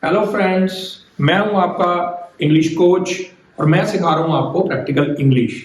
Hello friends, मैं हूं आपका इंग्लिश कोच और मैं सिखा रहा हूं आपको प्रैक्टिकल इंग्लिश।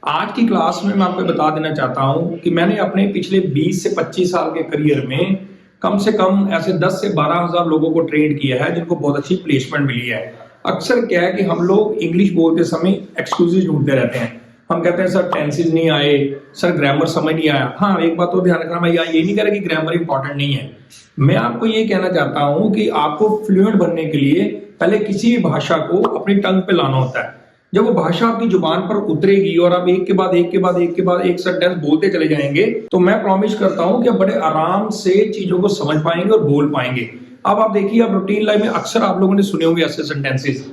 आज की क्लास में मैं आपको बता देना चाहता हूं कि मैंने अपने पिछले 20 से 25 साल के करियर में कम से कम ऐसे 10 से 12 हज़ार लोगों को ट्रेन किया है जिनको बहुत अच्छी प्लेसमेंट मिली है। अक्सर क्या है कि हम लोग इंग्लिश बोलते समय एक्सक्यूजेज ढूंढते रहते हैं। हम कहते हैं सर टेंसेज नहीं आए, सर ग्रामर समझ नहीं आया। हाँ, एक बात तो ध्यान रखना, मैं ये नहीं कह रहा कि ग्रामर इंपॉर्टेंट नहीं है। मैं आपको ये कहना चाहता हूं कि आपको फ्लुएंट बनने के लिए पहले किसी भी भाषा को अपनी टंग पे लाना होता है। जब वो भाषा आपकी जुबान पर उतरेगी और आप एक के बाद एक के बाद एक के बाद एक सेंटेंस बोलते चले जाएंगे तो मैं प्रॉमिस करता हूं कि आप बड़े आराम से चीजों को समझ पाएंगे और बोल पाएंगे। अब आप देखिए, आप रूटीन लाइफ में अक्सर आप लोगों ने सुने होंगे ऐसे सेंटेंसेस।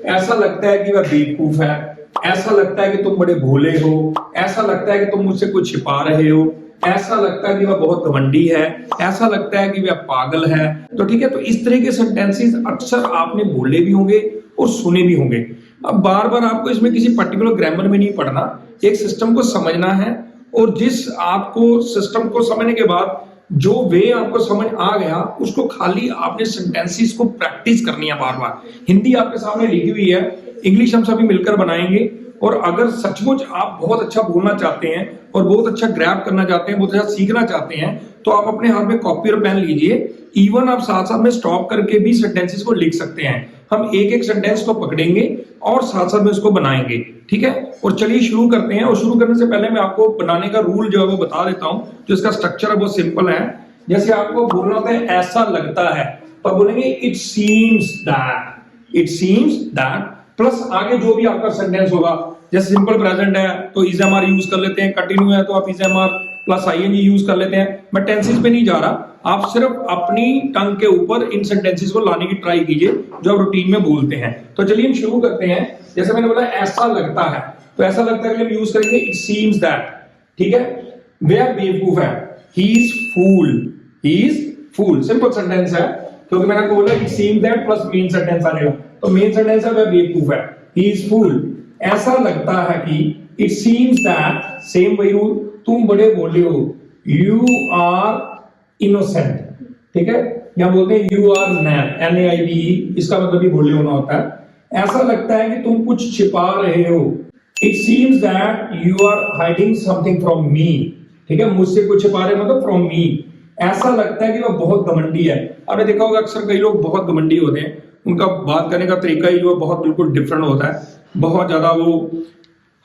ऐसा लगता है कि वह बेवकूफ है, ऐसा लगता है कि तुम बड़े भोले हो, ऐसा लगता है कि तुम मुझसे कुछ छिपा रहे हो, ऐसा लगता है कि वह बहुत घमंडी है, ऐसा लगता है कि वह पागल है। तो ठीक है, तो इस तरह के सेंटेंसेस अक्सर आपने बोले भी होंगे और सुने भी होंगे। अब बार बार आपको इसमें किसी पर्टिकुलर ग्रामर में नहीं पढ़ना, एक सिस्टम को समझना है और जिस आपको सिस्टम को समझने के बाद जो वे आपको समझ आ गया उसको खाली आपने सेंटेंसेस को प्रैक्टिस करनी है बार बार। हिंदी आपके सामने लिखी हुई है, इंग्लिश हम सभी मिलकर बनाएंगे। और अगर सचमुच आप बहुत अच्छा बोलना चाहते हैं और बहुत अच्छा ग्रैब करना चाहते हैं, बहुत अच्छा सीखना चाहते हैं, तो आप अपने हाथ में कॉपी और पेन लीजिए। इवन आप साथ साथ में स्टॉप करके भी सेंटेंसेस को लिख सकते हैं। हम एक एक सेंटेंस को पकड़ेंगे और साथ साथ में उसको बनाएंगे, ठीक है। और चलिए शुरू करते हैं। और शुरू करने से पहले मैं आपको बनाने का रूल जो है वो बता देता हूं। जो इसका स्ट्रक्चर है वो सिंपल है। जैसे आपको बोलना होता है ऐसा लगता है, तो बोलेंगे it seems that, it seems that plus आगे जो भी आपका सेंटेंस होगा। जैसे सिंपल प्रेजेंट है तो इज एम आर यूज कर लेते हैं, कंटिन्यू है तो आप is am are plus ING use कर लेते हैं। मैं टेंसेस पे नहीं जा रहा, आप सिर्फ अपनी टंग के ऊपर इन सेंटेंसेस को लाने की ट्राई कीजिए जो आप रूटीन में बोलते हैं। तो चलिए हम शुरू करते हैं। जैसे मैंने बोला ऐसा लगता है, तो ऐसा लगता है कि हम यूज करेंगे इट सीम्स दैट, ठीक है। वह बेवकूफ है, he is fool, he is fool. Simple sentence है क्योंकि मैंने आपको बोला it seems that plus main sentence आ जाएगा। तो मेन सेंटेंस है वह बेवकूफ है, ही इज फूल। ऐसा लगता है कि इट सीम्स दैट, सेम वही रूल, तुम बड़े बोले हो, यू आर इनोसेंट, ठीक है। या बोलते हैं यू आर नैब, NAIBE, इसका मतलब भी भोले होना होता है। ऐसा लगता है कि तुम कुछ छिपा रहे हो, it seems that you are hiding something from me, ठीक है। मुझसे कुछ छिपा रहे मतलब फ्रॉम मी। ऐसा लगता है कि वह बहुत घमंडी है। आपने देखा होगा अक्सर कई लोग बहुत घमंडी होते हैं, उनका बात करने का तरीका ही जो बहुत बिल्कुल डिफरेंट होता है। बहुत ज्यादा वो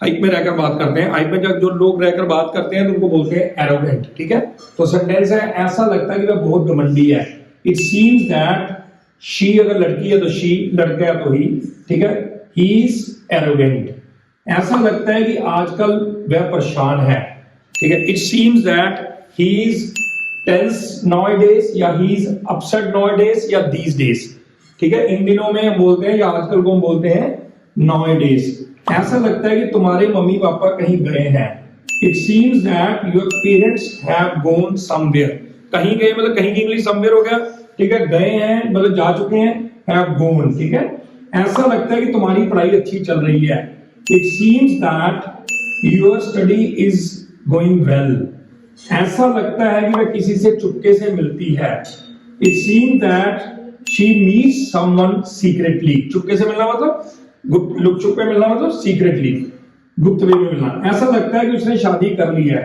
हाइप में रहकर बात करते हैं। हाइप में जब जो लोग रहकर बात करते हैं तो उनको बोलते हैं एरोगेंट, ठीक है। तो सेंटेंस है ऐसा लगता है कि वह बहुत घमंडी है, इट सीम्स दैट शी, अगर लड़की है तो शी, लड़का है तो ही, ठीक है, ही इज एरोगेंट। ऐसा लगता है कि आजकल वह परेशान है, ठीक है। It seems that he is tense nowadays, या ही इज अपसेट nowadays, या these days, ठीक है। इन दिनों में हम बोलते हैं या आजकल को हम बोलते हैं nowadays। ऐसा लगता है कि तुम्हारे मम्मी पापा कहीं गए हैं, it seems that your parents have gone somewhere. कहीं गए मतलब कहीं की इंग्लिश समवेयर हो गया, ठीक है। गए हैं मतलब जा चुके हैं, हैव गॉन, ठीक है। ऐसा लगता है कि तुम्हारी पढ़ाई अच्छी चल रही है, it seems that your study is going well. ऐसा लगता है कि वह किसी से चुपके से मिलती है, it seems that she meets someone secretly. चुपके से मिलना मतलब गुप्त, लुक छुप पे मिलना मतलब सीक्रेटली, गुप्त वे में मिलना। ऐसा लगता है कि उसने शादी कर ली है,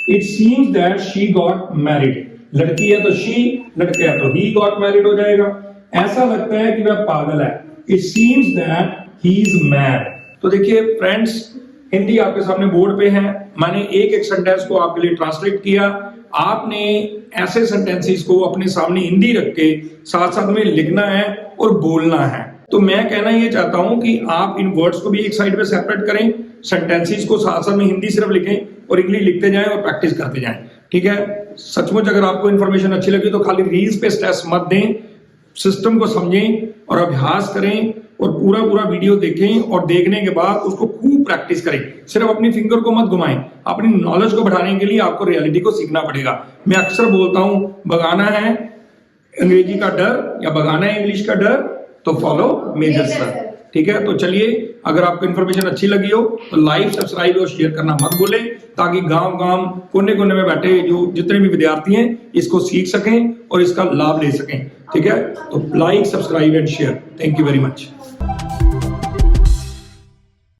it seems that she got married. लड़की है तो शी, लड़का है तो ही गॉट मैरिड हो जाएगा। ऐसा लगता है कि वह पागल है, it seems that he is mad. तो देखिए फ्रेंड्स, हिंदी आपके सामने बोर्ड पे है। मैंने एक एक सेंटेंस को आपके लिए ट्रांसलेट किया। आपने ऐसे सेंटेंसेस को अपने सामने हिंदी रख के साथ साथ में लिखना है और बोलना है। तो मैं कहना ये चाहता हूं कि आप इन वर्ड्स को भी एक साइड पे सेपरेट करें, सेंटेंसेस को साथ साथ में हिंदी सिर्फ लिखें और इंग्लिश लिखते जाएं और प्रैक्टिस करते जाएं, ठीक है। सचमुच अगर आपको इन्फॉर्मेशन अच्छी लगी तो खाली रील्स पे स्ट्रेस मत दें, सिस्टम को समझें और अभ्यास करें और पूरा पूरा वीडियो देखें और देखने के बाद उसको खूब प्रैक्टिस करें। सिर्फ अपनी फिंगर को मत घुमाएं, अपनी नॉलेज को बढ़ाने के लिए आपको रियलिटी को सीखना पड़ेगा। मैं अक्सर बोलता हूं, भगाना है अंग्रेजी का डर या भगाना है इंग्लिश का डर तो फॉलो मेजर सर, ठीक है। तो चलिए, अगर आपको इन्फॉर्मेशन अच्छी लगी हो तो लाइक, सब्सक्राइब और शेयर करना मत भूलें, ताकि गांव गांव कोने कोने में बैठे जो जितने भी विद्यार्थी हैं इसको सीख सकें और इसका लाभ ले सकें। ठीक है, तो like, subscribe and share. Thank you very much.